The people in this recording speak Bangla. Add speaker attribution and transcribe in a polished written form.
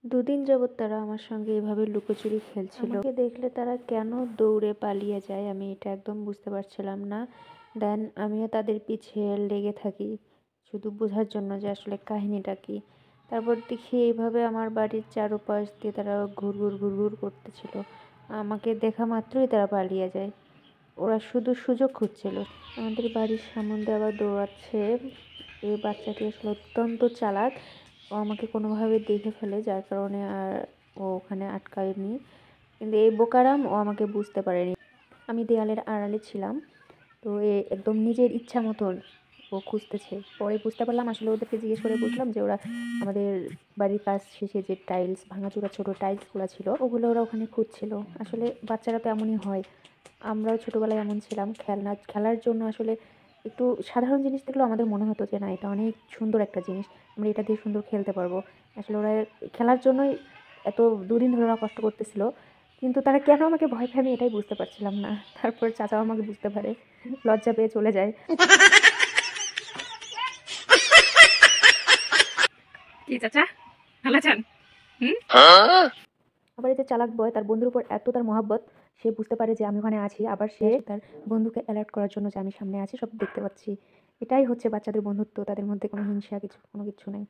Speaker 1: দুদিন যাবৎ তারা আমার সঙ্গে এভাবে লুকোচুরি খেলছিল। আমাকে দেখলে তারা কেন দৌড়ে পালিয়ে যায় আমি এটা একদম বুঝতে পারছিলাম না। দেন আমিও তাদের পিছে লেগে থাকি শুধু বোঝার জন্য যে আসলে কাহিনীটা কি। তারপর দেখি এইভাবে আমার বাড়ির চারপাশ দিয়ে তারা ঘুরঘুর করতেছিল। আমাকে দেখা মাত্রই তারা পালিয়ে যায়। ওরা শুধু সুযোগ খুঁজছিল। আমাদের বাড়ির সামনে দিয়ে আবার দৌড়াচ্ছে। এই বাচ্চাটি আসলে অত্যন্ত চালাক। ও আমাকে কোনোভাবে দেখে ফেলে, যার কারণে আর ও ওখানে আটকায়নি। কিন্তু এই বোকারাম ও আমাকে বুঝতে পারেনি। আমি দেয়ালের আড়ালে ছিলাম, তো একদম নিজের ইচ্ছা মতন ও খুঁজতেছে। পরে বুঝতে পারলাম, আসলে ওদেরকে জিজ্ঞেস করে বুঝলাম যে ওরা আমাদের বাড়ির কাজ শেষে যে টাইলস ভাঙাচোরা ছোটো টাইলসগুলো ছিল ওগুলো ওরা ওখানে খুঁজছিল। আসলে বাচ্চারা তো এমনই হয়, আমরাও ছোটোবেলায় এমন ছিলাম। খেলার জন্য আসলে একটু সাধারণ জিনিস দেখলেও আমাদের মনে হতো যে না, এটা অনেক সুন্দর একটা জিনিস, আমরা এটা দিয়ে সুন্দর খেলতে পারবো। আসলে ওরা খেলার জন্যই এত দুদিন ধরে ওরা কষ্ট করতেছিল, কিন্তু তারা কেন আমাকে ভয় পায় আমি এটাই বুঝতে পারছিলাম না। তারপর চাচাও আমাকে বুঝতে পারে, লজ্জা পেয়ে চলে যায়।
Speaker 2: কি চাচা ভালো আছেন?
Speaker 1: আবার এই যে চালাক বয়, তার বন্ধুর উপর এত তার মহাব্বত, সে বুঝতে পারে যে আমি ওখানে আছি। আবার সে তার বন্ধুকে অ্যালার্ট করার জন্য যে আমি সামনে আছি, সব দেখতে পাচ্ছি। এটাই হচ্ছে বাচ্চাদের বন্ধুত্ব, তাদের মধ্যে কোনো হিংসা কোনো কিছু নাই।